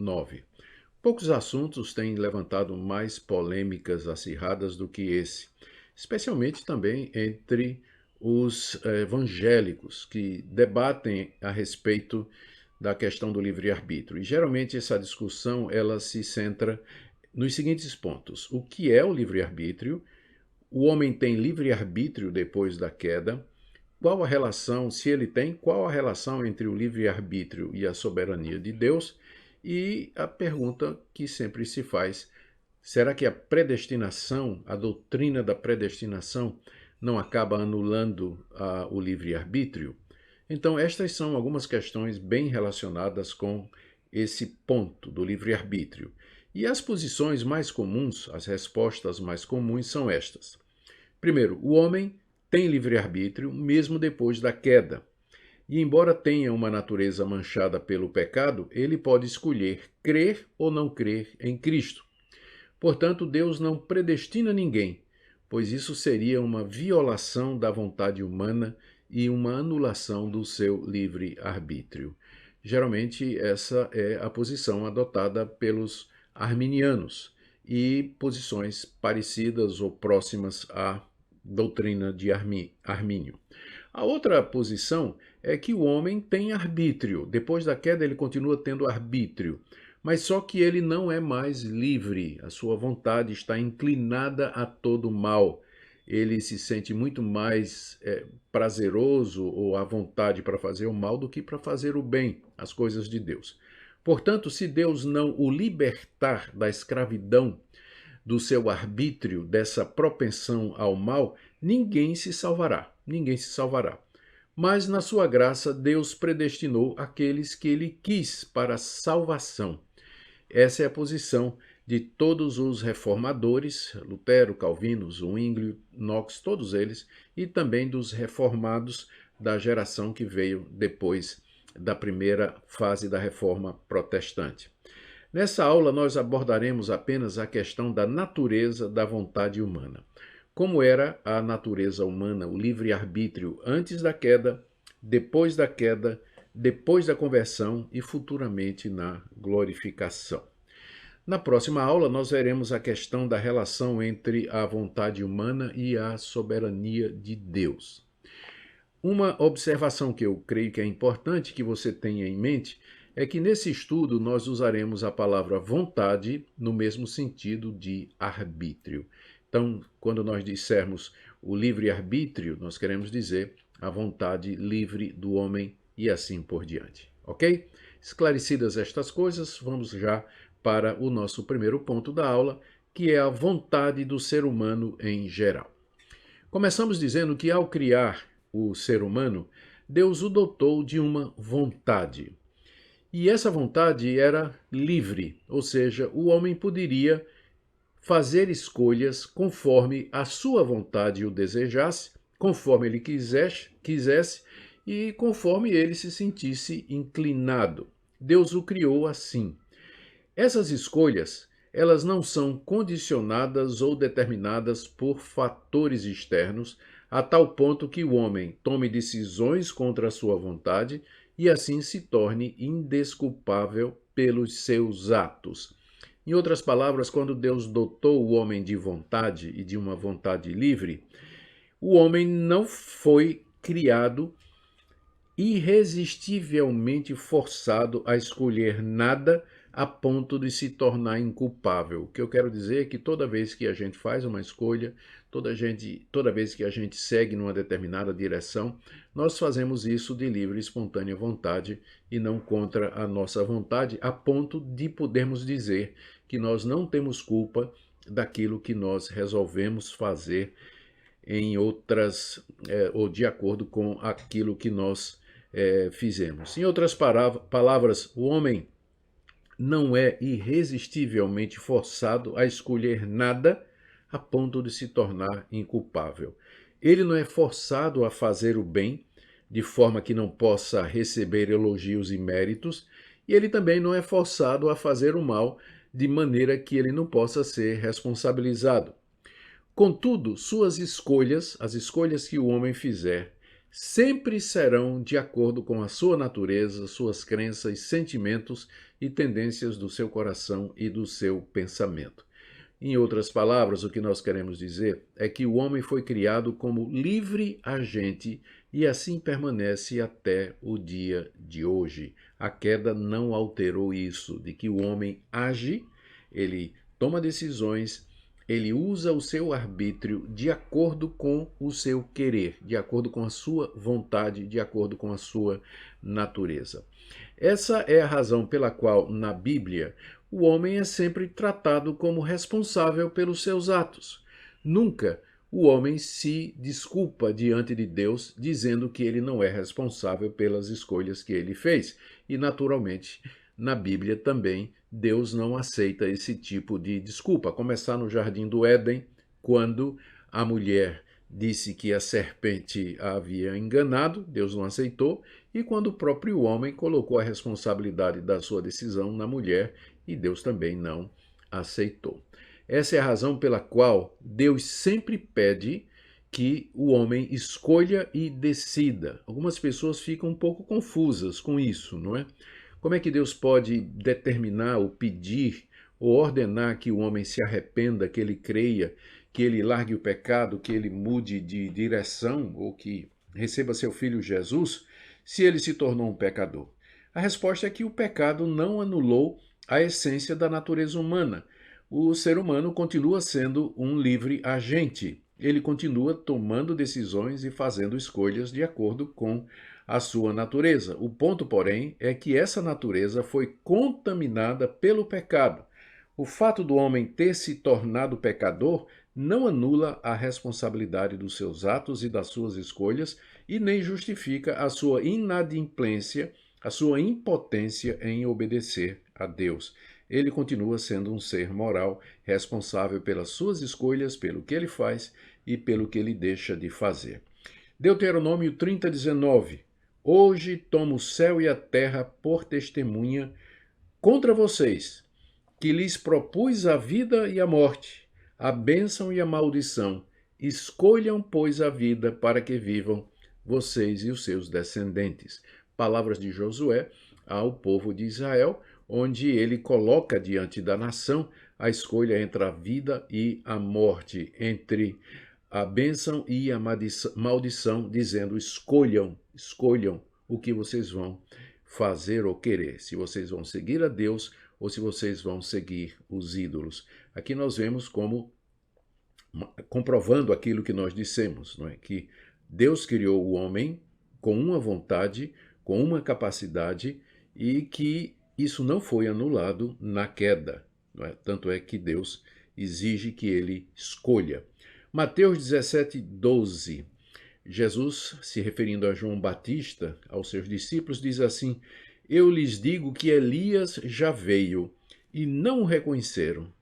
9. Poucos assuntos têm levantado mais polêmicas acirradas do que esse, especialmente também entre os evangélicos que debatem a respeito da questão do livre-arbítrio. E geralmente essa discussão ela se centra nos seguintes pontos: o que é o livre-arbítrio? O homem tem livre-arbítrio depois da queda? Qual a relação, se ele tem, qual a relação entre o livre-arbítrio e a soberania de Deus? E a pergunta que sempre se faz: será que a predestinação, a doutrina da predestinação, não acaba anulando o livre-arbítrio? Então, estas são algumas questões bem relacionadas com esse ponto do livre-arbítrio. E as posições mais comuns, as respostas mais comuns são estas. Primeiro, o homem tem livre-arbítrio mesmo depois da queda. E embora tenha uma natureza manchada pelo pecado, ele pode escolher crer ou não crer em Cristo. Portanto, Deus não predestina ninguém, pois isso seria uma violação da vontade humana e uma anulação do seu livre-arbítrio. Geralmente, essa é a posição adotada pelos arminianos e posições parecidas ou próximas à doutrina de Armínio. A outra posição é que o homem tem arbítrio. Depois da queda, ele continua tendo arbítrio, mas só que ele não é mais livre. A sua vontade está inclinada a todo mal. Ele se sente muito mais prazeroso ou à vontade para fazer o mal do que para fazer o bem, as coisas de Deus. Portanto, se Deus não o libertar da escravidão do seu arbítrio, dessa propensão ao mal, ninguém se salvará. Ninguém se salvará. Mas, na sua graça, Deus predestinou aqueles que ele quis para a salvação. Essa é a posição de todos os reformadores, Lutero, Calvino, Zwinglio, Knox, todos eles, e também dos reformados da geração que veio depois da primeira fase da reforma protestante. Nessa aula, nós abordaremos apenas a questão da natureza da vontade humana. Como era a natureza humana, o livre-arbítrio antes da queda, depois da conversão e futuramente na glorificação. Na próxima aula, nós veremos a questão da relação entre a vontade humana e a soberania de Deus. Uma observação que eu creio que é importante que você tenha em mente é que nesse estudo nós usaremos a palavra vontade no mesmo sentido de arbítrio. Então, quando nós dissermos o livre-arbítrio, nós queremos dizer a vontade livre do homem e assim por diante. Ok? Esclarecidas estas coisas, vamos já para o nosso primeiro ponto da aula, que é a vontade do ser humano em geral. Começamos dizendo que ao criar o ser humano, Deus o dotou de uma vontade. E essa vontade era livre, ou seja, o homem poderia fazer escolhas conforme a sua vontade o desejasse, conforme ele quisesse e conforme ele se sentisse inclinado. Deus o criou assim. Essas escolhas, elas não são condicionadas ou determinadas por fatores externos, a tal ponto que o homem tome decisões contra a sua vontade e assim se torne indesculpável pelos seus atos. Em outras palavras, quando Deus dotou o homem de vontade e de uma vontade livre, o homem não foi criado irresistivelmente forçado a escolher nada a ponto de se tornar inculpável. O que eu quero dizer é que toda vez que a gente faz uma escolha, toda vez que a gente segue numa determinada direção, nós fazemos isso de livre e espontânea vontade e não contra a nossa vontade, a ponto de podermos dizer que nós não temos culpa daquilo que nós resolvemos fazer em outras, ou de acordo com aquilo que nós fizemos. Em outras palavras, o homem não é irresistivelmente forçado a escolher nada a ponto de se tornar inculpável. Ele não é forçado a fazer o bem de forma que não possa receber elogios e méritos, e ele também não é forçado a fazer o mal de maneira que ele não possa ser responsabilizado. Contudo, suas escolhas, as escolhas que o homem fizer, sempre serão de acordo com a sua natureza, suas crenças, sentimentos e tendências do seu coração e do seu pensamento. Em outras palavras, o que nós queremos dizer é que o homem foi criado como livre agente e assim permanece até o dia de hoje. A queda não alterou isso, de que o homem age, ele toma decisões, ele usa o seu arbítrio de acordo com o seu querer, de acordo com a sua vontade, de acordo com a sua natureza. Essa é a razão pela qual, na Bíblia, o homem é sempre tratado como responsável pelos seus atos. Nunca o homem se desculpa diante de Deus dizendo que ele não é responsável pelas escolhas que ele fez. E, naturalmente, na Bíblia também, Deus não aceita esse tipo de desculpa. A começar no Jardim do Éden, quando a mulher disse que a serpente a havia enganado, Deus não aceitou, e quando o próprio homem colocou a responsabilidade da sua decisão na mulher, e Deus também não aceitou. Essa é a razão pela qual Deus sempre pede que o homem escolha e decida. Algumas pessoas ficam um pouco confusas com isso, não é? Como é que Deus pode determinar ou pedir ou ordenar que o homem se arrependa, que ele creia, que ele largue o pecado, que ele mude de direção ou que receba seu filho Jesus, se ele se tornou um pecador? A resposta é que o pecado não anulou a essência da natureza humana. O ser humano continua sendo um livre agente. Ele continua tomando decisões e fazendo escolhas de acordo com a sua natureza. O ponto, porém, é que essa natureza foi contaminada pelo pecado. O fato do homem ter se tornado pecador não anula a responsabilidade dos seus atos e das suas escolhas e nem justifica a sua inadimplência, a sua impotência em obedecer a Deus. Ele continua sendo um ser moral, responsável pelas suas escolhas, pelo que ele faz e pelo que ele deixa de fazer. Deuteronômio 30:19. Hoje tomo o céu e a terra por testemunha contra vocês, que lhes propus a vida e a morte, a bênção e a maldição. Escolham, pois, a vida para que vivam vocês e os seus descendentes. Palavras de Josué ao povo de Israel, onde ele coloca diante da nação a escolha entre a vida e a morte, entre a bênção e a maldição, dizendo: escolham o que vocês vão fazer ou querer, se vocês vão seguir a Deus ou se vocês vão seguir os ídolos. Aqui nós vemos como comprovando aquilo que nós dissemos, não é? Que Deus criou o homem com uma vontade, com uma capacidade e que isso não foi anulado na queda. Não é? Tanto é que Deus exige que ele escolha. Mateus 17:12. Jesus, se referindo a João Batista, aos seus discípulos, diz assim: eu lhes digo que Elias já veio e não o reconheceram. Ele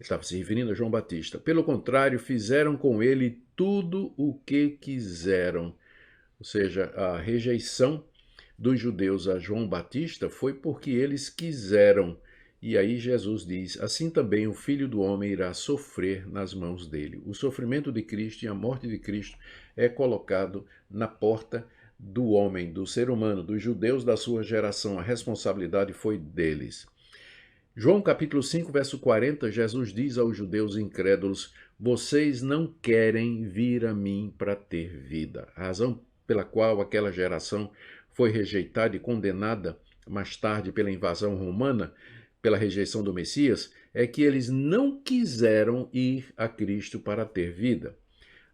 estava se referindo a João Batista. Pelo contrário, fizeram com ele tudo o que quiseram. Ou seja, a rejeição dos judeus a João Batista foi porque eles quiseram. E aí Jesus diz: assim também o Filho do Homem irá sofrer nas mãos dele. O sofrimento de Cristo e a morte de Cristo é colocado na porta do homem, do ser humano, dos judeus da sua geração. A responsabilidade foi deles. João capítulo 5, verso 40, Jesus diz aos judeus incrédulos: vocês não querem vir a mim para ter vida. A razão pela qual aquela geração foi rejeitada e condenada mais tarde pela invasão romana, pela rejeição do Messias, é que eles não quiseram ir a Cristo para ter vida.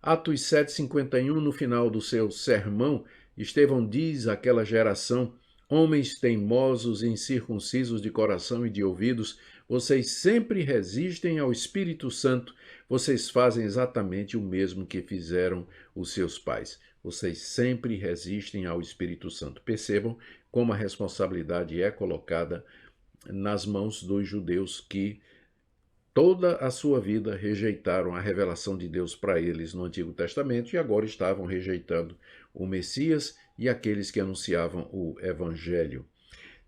Atos 7:51, no final do seu sermão, Estevão diz àquela geração: homens teimosos e incircuncisos de coração e de ouvidos, vocês sempre resistem ao Espírito Santo, vocês fazem exatamente o mesmo que fizeram os seus pais. Vocês sempre resistem ao Espírito Santo. Percebam como a responsabilidade é colocada nas mãos dos judeus que toda a sua vida rejeitaram a revelação de Deus para eles no Antigo Testamento e agora estavam rejeitando o Messias e aqueles que anunciavam o Evangelho.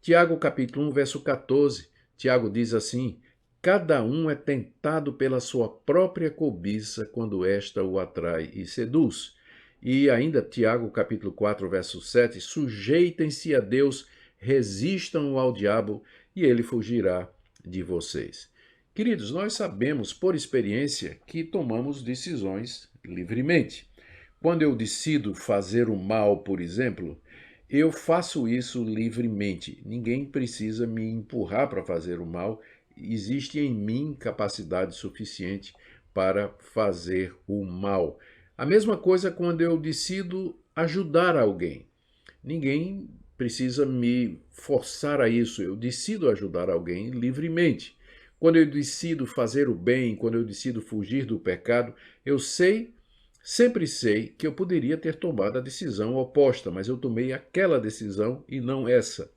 Tiago capítulo 1, verso 14, Tiago diz assim: cada um é tentado pela sua própria cobiça quando esta o atrai e seduz. E ainda Tiago capítulo 4, verso 7, sujeitem-se a Deus, resistam ao diabo e ele fugirá de vocês. Queridos, nós sabemos por experiência que tomamos decisões livremente. Quando eu decido fazer o mal, por exemplo, eu faço isso livremente. Ninguém precisa me empurrar para fazer o mal. Existe em mim capacidade suficiente para fazer o mal. A mesma coisa quando eu decido ajudar alguém. Ninguém precisa me forçar a isso. Eu decido ajudar alguém livremente. Quando eu decido fazer o bem, quando eu decido fugir do pecado, eu sei, sempre sei, que eu poderia ter tomado a decisão oposta, mas eu tomei aquela decisão e não essa.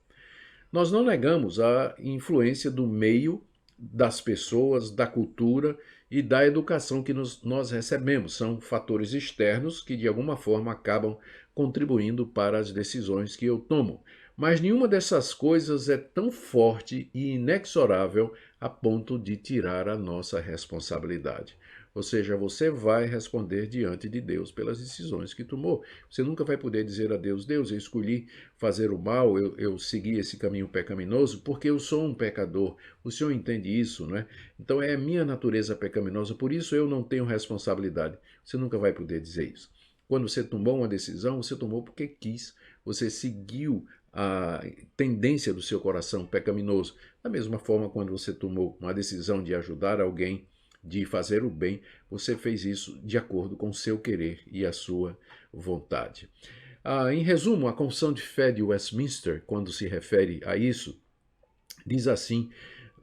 Nós não negamos a influência do meio, das pessoas, da cultura e da educação que nós recebemos. São fatores externos que, de alguma forma, acabam contribuindo para as decisões que eu tomo. Mas nenhuma dessas coisas é tão forte e inexorável a ponto de tirar a nossa responsabilidade. Ou seja, você vai responder diante de Deus pelas decisões que tomou. Você nunca vai poder dizer a Deus, Deus, eu escolhi fazer o mal, eu segui esse caminho pecaminoso porque eu sou um pecador. O Senhor entende isso, não é? Então é a minha natureza pecaminosa, por isso eu não tenho responsabilidade. Você nunca vai poder dizer isso. Quando você tomou uma decisão, você tomou porque quis, você seguiu a tendência do seu coração pecaminoso. Da mesma forma, quando você tomou uma decisão de ajudar alguém, de fazer o bem, você fez isso de acordo com o seu querer e a sua vontade. Em resumo, a Confissão de Fé de Westminster, quando se refere a isso, diz assim,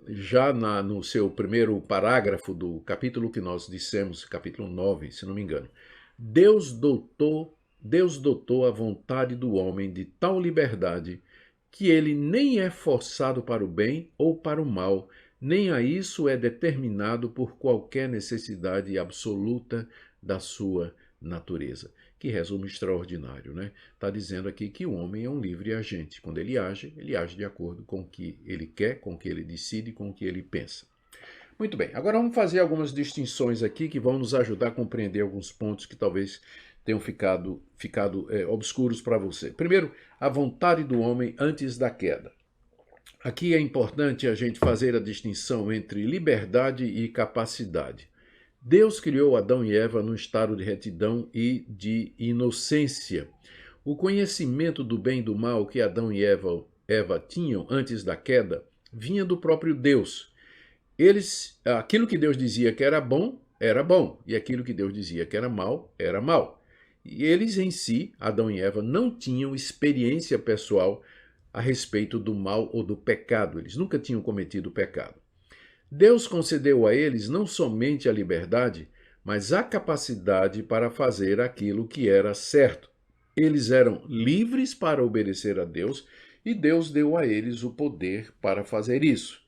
já no seu primeiro parágrafo do capítulo que nós dissemos, capítulo 9, se não me engano, Deus dotou a vontade do homem de tal liberdade que ele nem é forçado para o bem ou para o mal, nem a isso é determinado por qualquer necessidade absoluta da sua natureza. Que resumo extraordinário, né? Está dizendo aqui que o homem é um livre agente. Quando ele age de acordo com o que ele quer, com o que ele decide, com o que ele pensa. Muito bem, agora vamos fazer algumas distinções aqui que vão nos ajudar a compreender alguns pontos que talvez tenham ficado obscuros para você. Primeiro, a vontade do homem antes da queda. Aqui é importante a gente fazer a distinção entre liberdade e capacidade. Deus criou Adão e Eva num estado de retidão e de inocência. O conhecimento do bem e do mal que Adão e Eva tinham antes da queda vinha do próprio Deus. Aquilo que Deus dizia que era bom, e aquilo que Deus dizia que era mal, era mal. E eles em si, Adão e Eva, não tinham experiência pessoal a respeito do mal ou do pecado. Eles nunca tinham cometido pecado. Deus concedeu a eles não somente a liberdade, mas a capacidade para fazer aquilo que era certo. Eles eram livres para obedecer a Deus e Deus deu a eles o poder para fazer isso.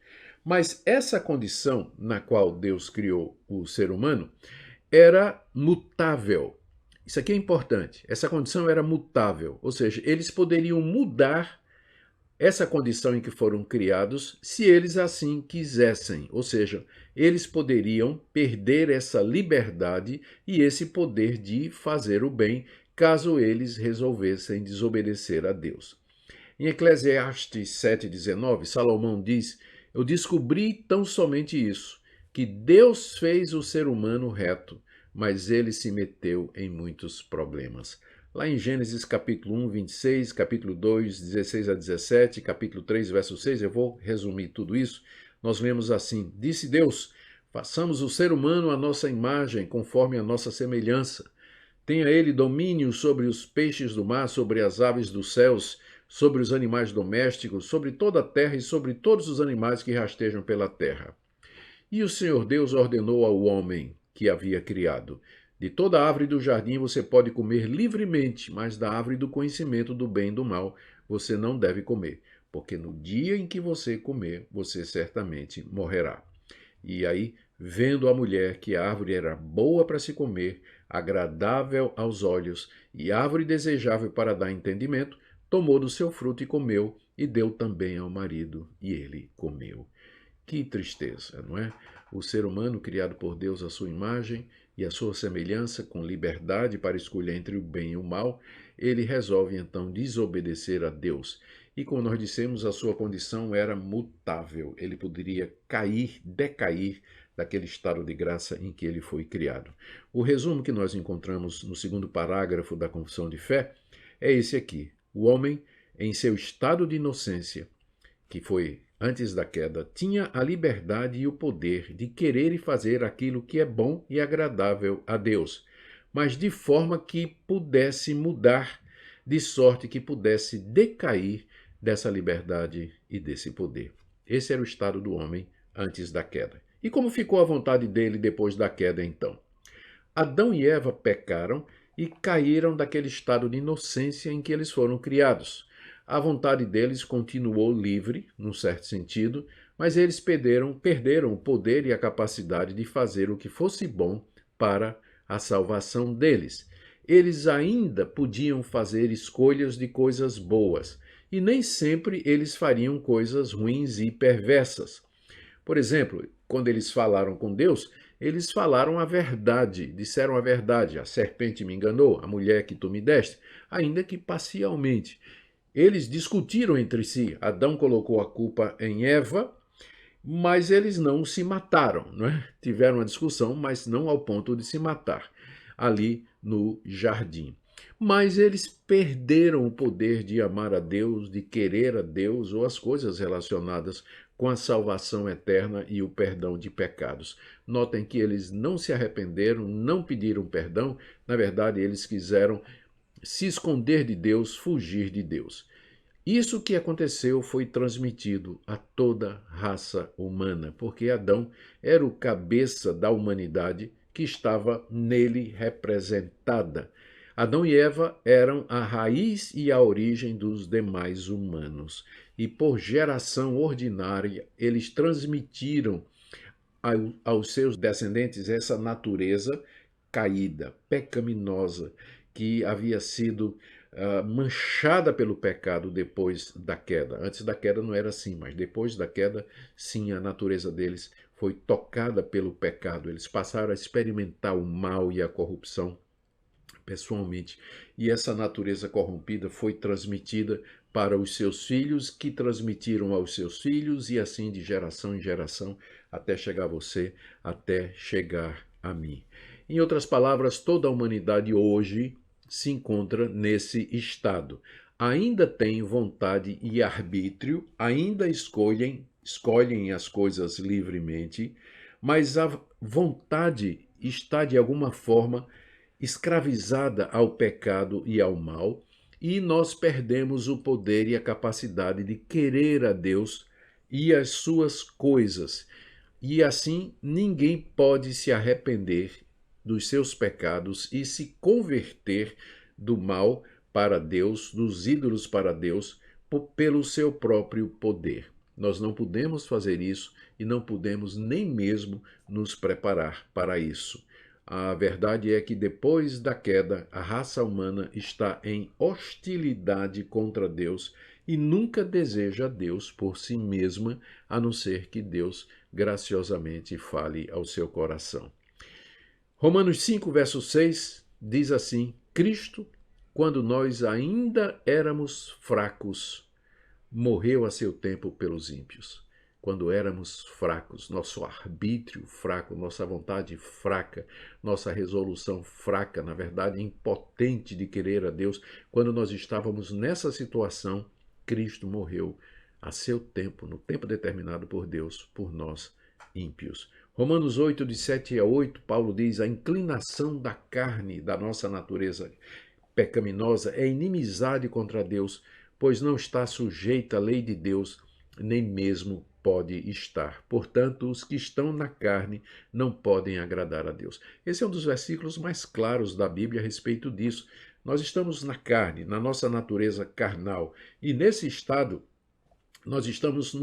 Mas essa condição na qual Deus criou o ser humano era mutável. Isso aqui é importante. Essa condição era mutável, ou seja, eles poderiam mudar essa condição em que foram criados, se eles assim quisessem, ou seja, eles poderiam perder essa liberdade e esse poder de fazer o bem, caso eles resolvessem desobedecer a Deus. Em Eclesiastes 7,19, Salomão diz, eu descobri tão somente isso, que Deus fez o ser humano reto, mas ele se meteu em muitos problemas. Lá em Gênesis capítulo 1, 26, capítulo 2, 16 a 17, capítulo 3, verso 6, eu vou resumir tudo isso. Nós lemos assim, disse Deus, façamos o ser humano à nossa imagem, conforme a nossa semelhança. Tenha ele domínio sobre os peixes do mar, sobre as aves dos céus, sobre os animais domésticos, sobre toda a terra e sobre todos os animais que rastejam pela terra. E o Senhor Deus ordenou ao homem que havia criado, de toda árvore do jardim você pode comer livremente, mas da árvore do conhecimento do bem e do mal você não deve comer, porque no dia em que você comer, você certamente morrerá. E aí, vendo a mulher que a árvore era boa para se comer, agradável aos olhos e árvore desejável para dar entendimento, tomou do seu fruto e comeu, e deu também ao marido, e ele comeu. Que tristeza, não é? O ser humano, criado por Deus à sua imagem e à sua semelhança, com liberdade para escolher entre o bem e o mal, ele resolve então desobedecer a Deus. E como nós dissemos, a sua condição era mutável. Ele poderia cair, decair daquele estado de graça em que ele foi criado. O resumo que nós encontramos no segundo parágrafo da Confissão de Fé é esse aqui. O homem, em seu estado de inocência, que foi antes da queda, tinha a liberdade e o poder de querer e fazer aquilo que é bom e agradável a Deus, mas de forma que pudesse mudar, de sorte que pudesse decair dessa liberdade e desse poder. Esse era o estado do homem antes da queda. E como ficou a vontade dele depois da queda, então? Adão e Eva pecaram e caíram daquele estado de inocência em que eles foram criados. A vontade deles continuou livre, num certo sentido, mas eles perderam o poder e a capacidade de fazer o que fosse bom para a salvação deles. Eles ainda podiam fazer escolhas de coisas boas, e nem sempre eles fariam coisas ruins e perversas. Por exemplo, quando eles falaram com Deus, eles falaram a verdade, disseram a verdade. A serpente me enganou, a mulher que tu me deste, ainda que parcialmente. Eles discutiram entre si. Adão colocou a culpa em Eva, mas eles não se mataram, não é? Tiveram uma discussão, mas não ao ponto de se matar, ali no jardim. Mas eles perderam o poder de amar a Deus, de querer a Deus ou as coisas relacionadas com a salvação eterna e o perdão de pecados. Notem que eles não se arrependeram, não pediram perdão, na verdade eles quiseram se esconder de Deus, fugir de Deus. Isso que aconteceu foi transmitido a toda raça humana, porque Adão era o cabeça da humanidade que estava nele representada. Adão e Eva eram a raiz e a origem dos demais humanos. E por geração ordinária, eles transmitiram aos seus descendentes essa natureza caída, pecaminosa, que havia sido manchada pelo pecado depois da queda. Antes da queda não era assim, mas depois da queda, sim, a natureza deles foi tocada pelo pecado. Eles passaram a experimentar o mal e a corrupção pessoalmente. E essa natureza corrompida foi transmitida para os seus filhos, que transmitiram aos seus filhos, e assim de geração em geração, até chegar a você, até chegar a mim. Em outras palavras, toda a humanidade hoje se encontra nesse estado. Ainda tem vontade e arbítrio, ainda escolhem as coisas livremente, mas a vontade está de alguma forma escravizada ao pecado e ao mal, e nós perdemos o poder e a capacidade de querer a Deus e as suas coisas. E assim ninguém pode se arrepender dos seus pecados e se converter do mal para Deus, dos ídolos para Deus, pelo seu próprio poder. Nós não podemos fazer isso e não podemos nem mesmo nos preparar para isso. A verdade é que depois da queda, a raça humana está em hostilidade contra Deus e nunca deseja Deus por si mesma, a não ser que Deus graciosamente fale ao seu coração. Romanos 5, verso 6 diz assim: Cristo, quando nós ainda éramos fracos, morreu a seu tempo pelos ímpios. Quando éramos fracos, nosso arbítrio fraco, nossa vontade fraca, nossa resolução fraca, na verdade impotente de querer a Deus, quando nós estávamos nessa situação, Cristo morreu a seu tempo, no tempo determinado por Deus, por nós ímpios. Romanos 8, de 7 a 8, Paulo diz: a inclinação da carne, da nossa natureza pecaminosa, é inimizade contra Deus, pois não está sujeita à lei de Deus, nem mesmo pode estar. Portanto, os que estão na carne não podem agradar a Deus. Esse é um dos versículos mais claros da Bíblia a respeito disso. Nós estamos na carne, na nossa natureza carnal, e nesse estado nós estamos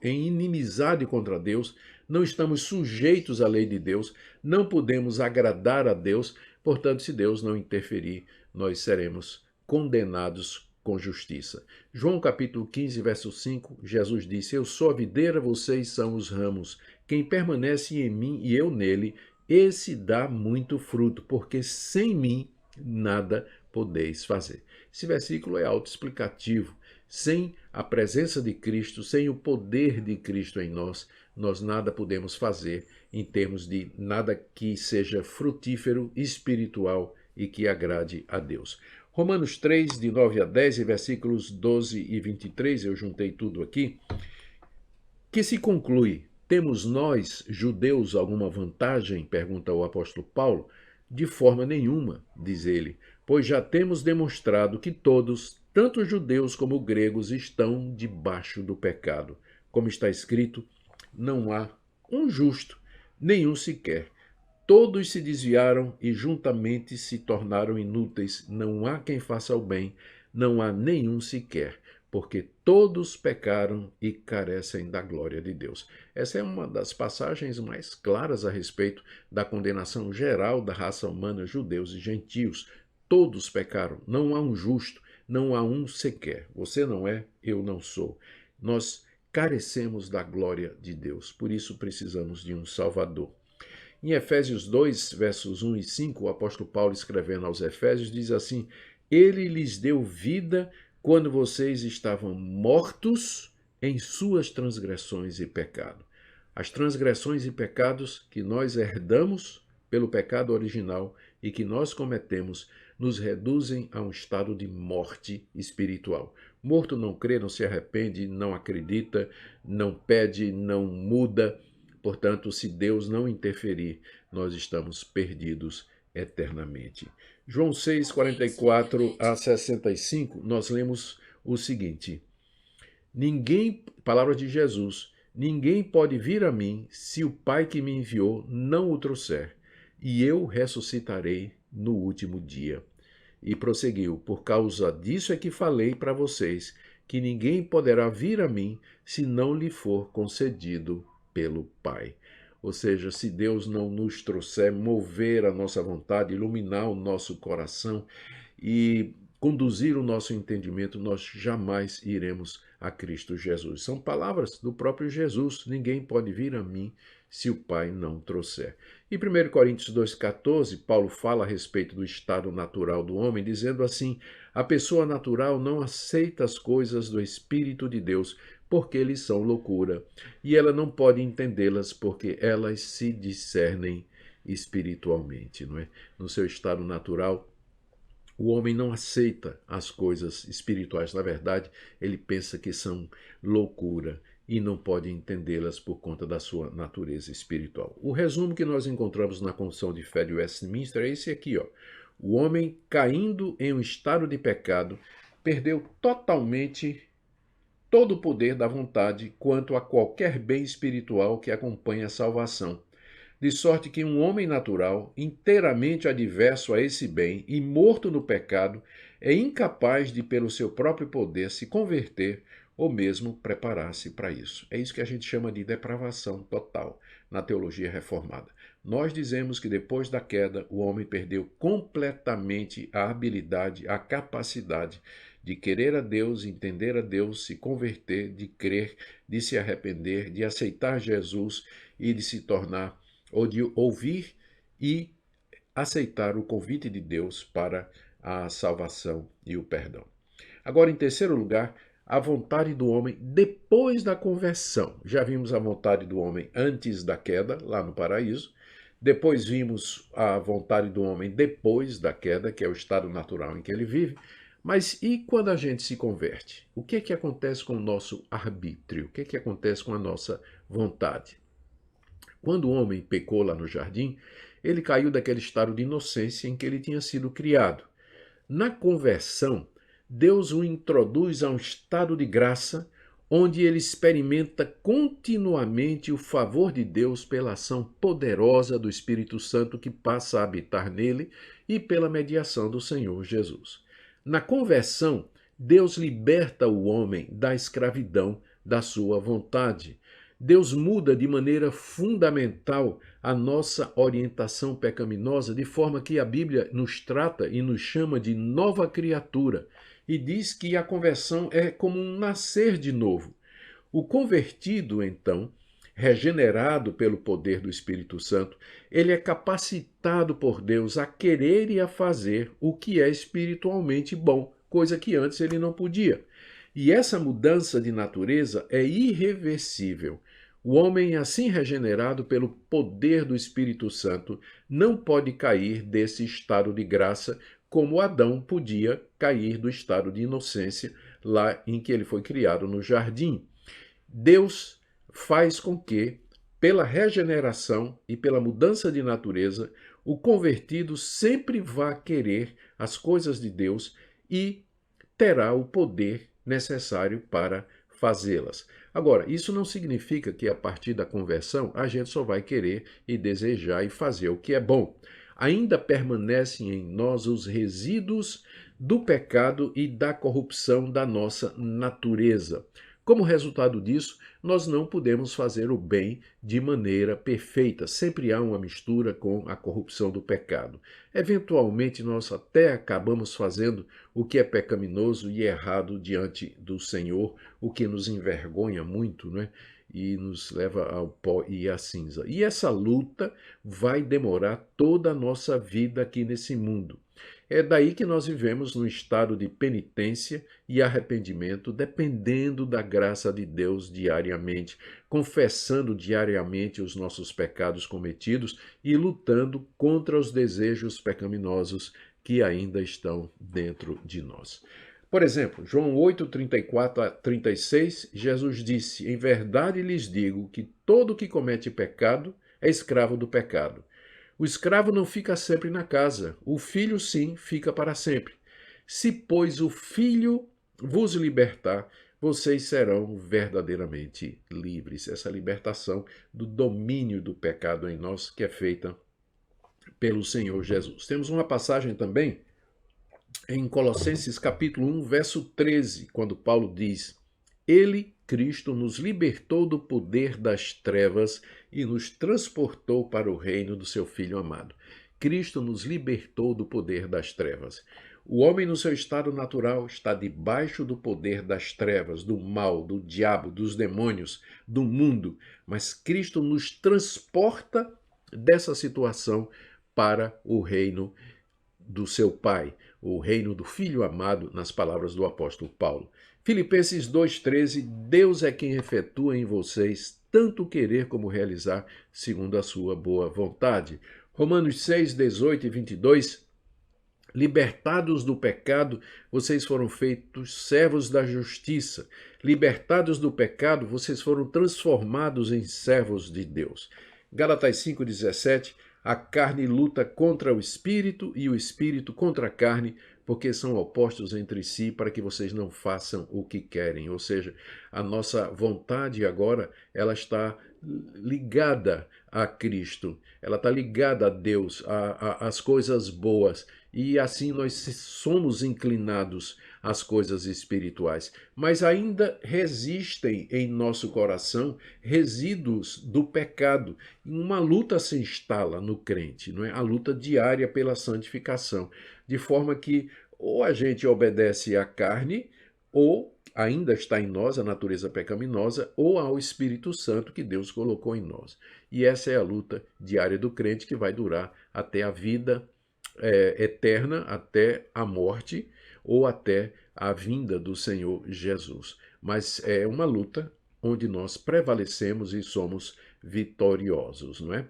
em inimizade contra Deus, não estamos sujeitos à lei de Deus, não podemos agradar a Deus, portanto, se Deus não interferir, nós seremos condenados com justiça. João capítulo 15, verso 5, Jesus disse: Eu sou a videira, vocês são os ramos. Quem permanece em mim e eu nele, esse dá muito fruto, porque sem mim nada podeis fazer. Esse versículo é autoexplicativo. Sem a presença de Cristo, sem o poder de Cristo em nós, nós nada podemos fazer em termos de nada que seja frutífero, espiritual e que agrade a Deus. Romanos 3, de 9 a 10, e versículos 12 e 23, eu juntei tudo aqui, que se conclui: temos nós, judeus, alguma vantagem? Pergunta o apóstolo Paulo. De forma nenhuma, diz ele, pois já temos demonstrado que todos, tanto judeus como gregos, estão debaixo do pecado. Como está escrito, não há um justo, nenhum sequer. Todos se desviaram e juntamente se tornaram inúteis. Não há quem faça o bem, não há nenhum sequer, porque todos pecaram e carecem da glória de Deus. Essa é uma das passagens mais claras a respeito da condenação geral da raça humana, judeus e gentios. Todos pecaram, não há um justo, não há um sequer. Você não é, eu não sou. Nós carecemos da glória de Deus, por isso precisamos de um Salvador. Em Efésios 2, versos 1 e 5, o apóstolo Paulo, escrevendo aos Efésios, diz assim: Ele lhes deu vida quando vocês estavam mortos em suas transgressões e pecado. As transgressões e pecados que nós herdamos pelo pecado original e que nós cometemos nos reduzem a um estado de morte espiritual. Morto não crê, não se arrepende, não acredita, não pede, não muda. Portanto, se Deus não interferir, nós estamos perdidos eternamente. João 6, 44 a 65, nós lemos o seguinte: palavra de Jesus, ninguém pode vir a mim se o Pai que me enviou não o trouxer, e eu ressuscitarei no último dia. E prosseguiu: por causa disso é que falei para vocês, que ninguém poderá vir a mim se não lhe for concedido pelo Pai. Ou seja, se Deus não nos trouxer, mover a nossa vontade, iluminar o nosso coração e conduzir o nosso entendimento, nós jamais iremos a Cristo Jesus. São palavras do próprio Jesus: ninguém pode vir a mim se o Pai não trouxer. Em 1 Coríntios 2,14, Paulo fala a respeito do estado natural do homem, dizendo assim: a pessoa natural não aceita as coisas do Espírito de Deus, porque eles são loucura, e ela não pode entendê-las, porque elas se discernem espiritualmente, não é? No seu estado natural, o homem não aceita as coisas espirituais. Na verdade, ele pensa que são loucura e não pode entendê-las por conta da sua natureza espiritual. O resumo que nós encontramos na Confissão de Fé de Westminster é esse aqui, ó. O homem, caindo em um estado de pecado, perdeu totalmente todo o poder da vontade quanto a qualquer bem espiritual que acompanhe a salvação. De sorte que um homem natural, inteiramente adverso a esse bem e morto no pecado, é incapaz de, pelo seu próprio poder, se converter ou mesmo preparar-se para isso. É isso que a gente chama de depravação total na teologia reformada. Nós dizemos que depois da queda, o homem perdeu completamente a habilidade, a capacidade de querer a Deus, entender a Deus, se converter, de crer, de se arrepender, de aceitar Jesus e de se tornar, ou de ouvir e aceitar o convite de Deus para a salvação e o perdão. Agora, em terceiro lugar, a vontade do homem depois da conversão. Já vimos a vontade do homem antes da queda, lá no paraíso. Depois vimos a vontade do homem depois da queda, que é o estado natural em que ele vive. Mas e quando a gente se converte? O que é que acontece com o nosso arbítrio? O que é que acontece com a nossa vontade? Quando o homem pecou lá no jardim, ele caiu daquele estado de inocência em que ele tinha sido criado. Na conversão, Deus o introduz a um estado de graça, onde ele experimenta continuamente o favor de Deus pela ação poderosa do Espírito Santo que passa a habitar nele e pela mediação do Senhor Jesus. Na conversão, Deus liberta o homem da escravidão da sua vontade. Deus muda de maneira fundamental a nossa orientação pecaminosa, de forma que a Bíblia nos trata e nos chama de nova criatura. e diz que a conversão é como um nascer de novo. O convertido, então, regenerado pelo poder do Espírito Santo, ele é capacitado por Deus a querer e a fazer o que é espiritualmente bom, coisa que antes ele não podia. E essa mudança de natureza é irreversível. O homem, assim regenerado pelo poder do Espírito Santo, não pode cair desse estado de graça como Adão podia cair do estado de inocência lá em que ele foi criado no jardim. Deus faz com que, pela regeneração e pela mudança de natureza, o convertido sempre vá querer as coisas de Deus e terá o poder necessário para fazê-las. Agora, isso não significa que a partir da conversão a gente só vai querer e desejar e fazer o que é bom. Ainda permanecem em nós os resíduos do pecado e da corrupção da nossa natureza. Como resultado disso, nós não podemos fazer o bem de maneira perfeita. Sempre há uma mistura com a corrupção do pecado. Eventualmente, nós até acabamos fazendo o que é pecaminoso e errado diante do Senhor, o que nos envergonha muito, né? E nos leva ao pó e à cinza. E essa luta vai demorar toda a nossa vida aqui nesse mundo. É daí que nós vivemos num estado de penitência e arrependimento, dependendo da graça de Deus diariamente, confessando diariamente os nossos pecados cometidos e lutando contra os desejos pecaminosos que ainda estão dentro de nós. Por exemplo, João 8, 34 a 36, Jesus disse: Em verdade lhes digo que todo que comete pecado é escravo do pecado. O escravo não fica sempre na casa, o filho sim fica para sempre. Se, pois, o filho vos libertar, vocês serão verdadeiramente livres. Essa libertação do domínio do pecado em nós que é feita pelo Senhor Jesus. Temos uma passagem também em Colossenses capítulo 1, verso 13, quando Paulo diz: Ele, Cristo, nos libertou do poder das trevas e nos transportou para o reino do seu Filho amado. Cristo nos libertou do poder das trevas. O homem, no seu estado natural, está debaixo do poder das trevas, do mal, do diabo, dos demônios, do mundo. Mas Cristo nos transporta dessa situação para o reino do seu Pai, o reino do Filho amado, nas palavras do apóstolo Paulo. Filipenses 2,13, Deus é quem efetua em vocês tanto querer como realizar, segundo a sua boa vontade. Romanos 6, 18 e 22, libertados do pecado, vocês foram feitos servos da justiça. Libertados do pecado, vocês foram transformados em servos de Deus. Gálatas 5,17, a carne luta contra o espírito e o espírito contra a carne, porque são opostos entre si para que vocês não façam o que querem. Ou seja, a nossa vontade agora, ela está ligada a Cristo, ela está ligada a Deus, às coisas boas, e assim nós somos inclinados às coisas espirituais. Mas ainda resistem em nosso coração resíduos do pecado. Uma luta se instala no crente, não é? A luta diária pela santificação, de forma que ou a gente obedece à carne, ou ainda está em nós a natureza pecaminosa, ou ao Espírito Santo que Deus colocou em nós. E essa é a luta diária do crente que vai durar até a vida eterna, até a morte ou até a vinda do Senhor Jesus. Mas é uma luta onde nós prevalecemos e somos vitoriosos, não é?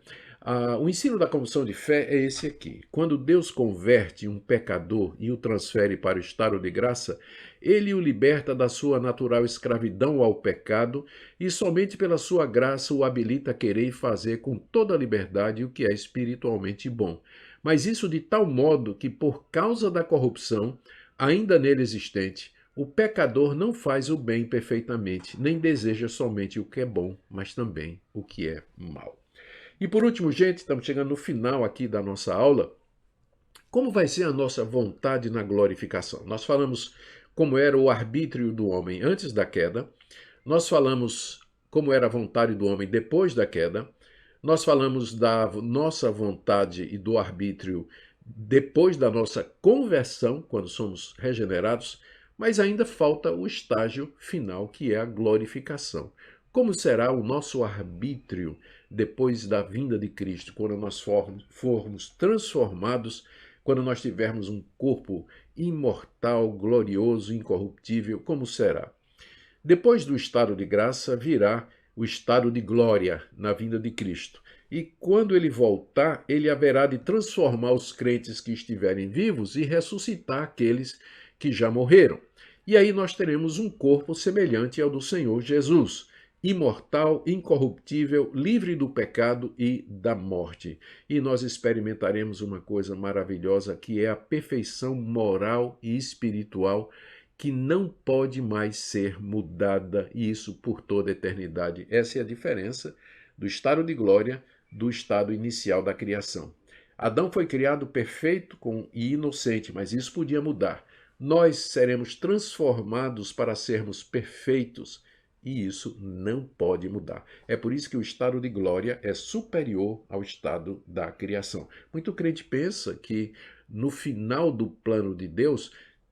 O ensino da confissão de fé é esse aqui. Quando Deus converte um pecador e o transfere para o estado de graça, ele o liberta da sua natural escravidão ao pecado e somente pela sua graça o habilita a querer e fazer com toda a liberdade o que é espiritualmente bom. Mas isso de tal modo que, por causa da corrupção ainda nele existente, o pecador não faz o bem perfeitamente, nem deseja somente o que é bom, mas também o que é mal. E por último, gente, estamos chegando no final aqui da nossa aula. Como vai ser a nossa vontade na glorificação? Nós falamos como era o arbítrio do homem antes da queda. Nós falamos como era a vontade do homem depois da queda. Nós falamos da nossa vontade e do arbítrio depois da nossa conversão, quando somos regenerados. Mas ainda falta o estágio final, que é a glorificação. Como será o nosso arbítrio depois da vinda de Cristo, quando nós formos transformados, quando nós tivermos um corpo imortal, glorioso, incorruptível, como será? Depois do estado de graça virá o estado de glória na vinda de Cristo. E quando ele voltar, ele haverá de transformar os crentes que estiverem vivos e ressuscitar aqueles que já morreram. E aí nós teremos um corpo semelhante ao do Senhor Jesus, imortal, incorruptível, livre do pecado e da morte. E nós experimentaremos uma coisa maravilhosa, que é a perfeição moral e espiritual, que não pode mais ser mudada, e isso por toda a eternidade. Essa é a diferença do estado de glória do estado inicial da criação. Adão foi criado perfeito e inocente, mas isso podia mudar. Nós seremos transformados para sermos perfeitos, e isso não pode mudar. É por isso que o estado de glória é superior ao estado da criação. Muito crente pensa que no final do plano de Deus,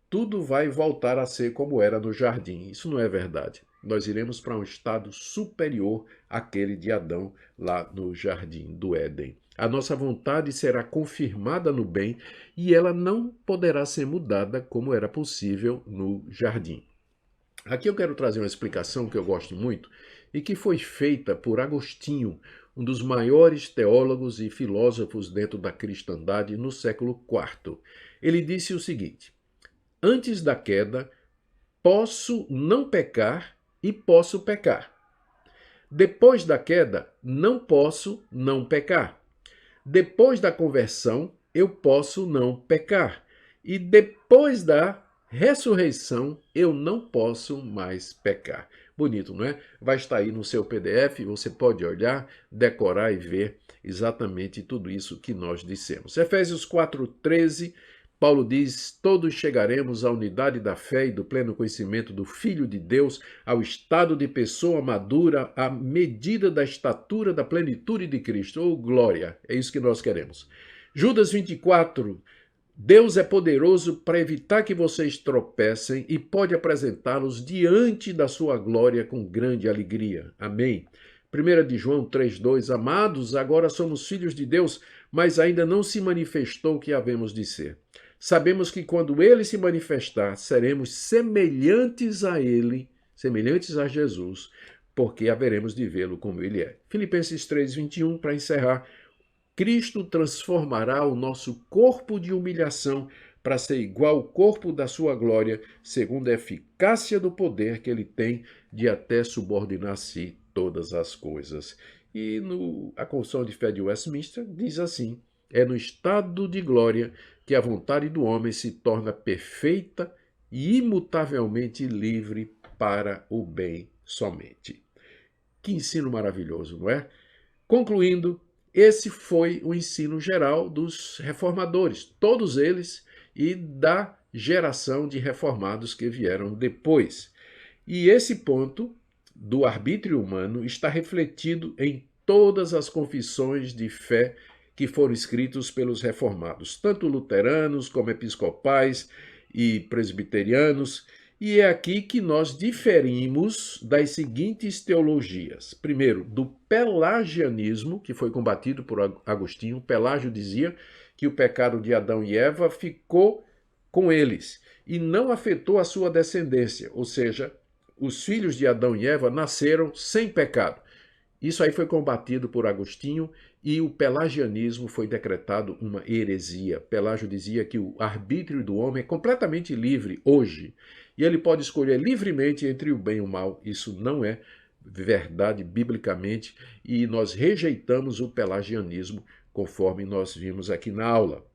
tudo vai voltar a ser como era no jardim. Isso não é verdade. Nós iremos para um estado superior àquele de Adão lá no jardim do Éden. A nossa vontade será confirmada no bem e ela não poderá ser mudada como era possível no jardim. Aqui eu quero trazer uma explicação que eu gosto muito e que foi feita por Agostinho, um dos maiores teólogos e filósofos dentro da cristandade no século IV. Ele disse o seguinte: antes da queda, posso não pecar e posso pecar. Depois da queda, não posso não pecar. Depois da conversão, eu posso não pecar. E depois da ressurreição, eu não posso mais pecar. Bonito, não é? Vai estar aí no seu PDF, você pode olhar, decorar e ver exatamente tudo isso que nós dissemos. Efésios 4:13, Paulo diz: todos chegaremos à unidade da fé e do pleno conhecimento do Filho de Deus, ao estado de pessoa madura, à medida da estatura da plenitude de Cristo. Oh, glória! É isso que nós queremos. Judas 24, Deus é poderoso para evitar que vocês tropecem e pode apresentá-los diante da sua glória com grande alegria. Amém. 1 de João 3:2, amados, agora somos filhos de Deus, mas ainda não se manifestou o que havemos de ser. Sabemos que quando ele se manifestar, seremos semelhantes a ele, semelhantes a Jesus, porque haveremos de vê-lo como ele é. Filipenses 3:21, para encerrar, Cristo transformará o nosso corpo de humilhação para ser igual ao corpo da sua glória, segundo a eficácia do poder que ele tem de até subordinar a si todas as coisas. E a Confissão de Fé de Westminster diz assim: é no estado de glória que a vontade do homem se torna perfeita e imutavelmente livre para o bem somente. Que ensino maravilhoso, não é? Concluindo, esse foi o ensino geral dos reformadores, todos eles, e da geração de reformados que vieram depois. E esse ponto do arbítrio humano está refletido em todas as confissões de fé que foram escritos pelos reformados, tanto luteranos como episcopais e presbiterianos. E é aqui que nós diferimos das seguintes teologias. Primeiro, do pelagianismo, que foi combatido por Agostinho. Pelágio dizia que o pecado de Adão e Eva ficou com eles e não afetou a sua descendência, ou seja, os filhos de Adão e Eva nasceram sem pecado. Isso aí foi combatido por Agostinho e o pelagianismo foi decretado uma heresia. Pelágio dizia que o arbítrio do homem é completamente livre hoje e ele pode escolher livremente entre o bem e o mal. Isso não é verdade biblicamente e nós rejeitamos o pelagianismo, conforme nós vimos aqui na aula.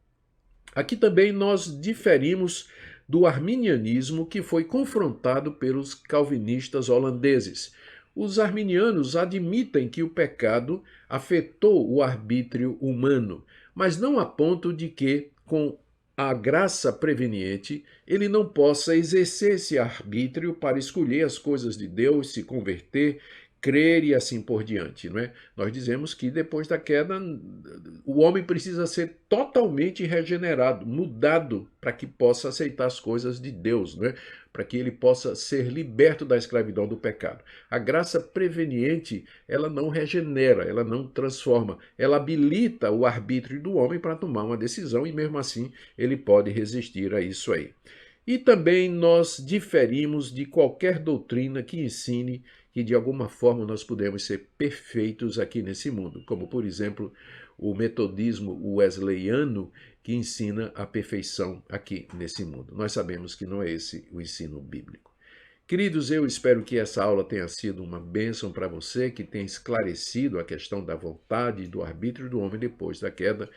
Aqui também nós diferimos do arminianismo, que foi confrontado pelos calvinistas holandeses. Os arminianos admitem que o pecado afetou o arbítrio humano, mas não a ponto de que, com a graça preveniente, ele não possa exercer esse arbítrio para escolher as coisas de Deus, se converter, crer e assim por diante, não é? Nós dizemos que depois da queda o homem precisa ser totalmente regenerado, mudado, para que possa aceitar as coisas de Deus, não é? para que ele possa ser liberto da escravidão do pecado. A graça preveniente, ela não regenera, ela não transforma, ela habilita o arbítrio do homem para tomar uma decisão e mesmo assim ele pode resistir a isso aí. E também nós diferimos de qualquer doutrina que ensine que de alguma forma nós podemos ser perfeitos aqui nesse mundo, como por exemplo o metodismo wesleyano que ensina a perfeição aqui nesse mundo. Nós sabemos que não é esse o ensino bíblico. Queridos, eu espero que essa aula tenha sido uma bênção para você, que tenha esclarecido a questão da vontade e do arbítrio do homem depois da queda.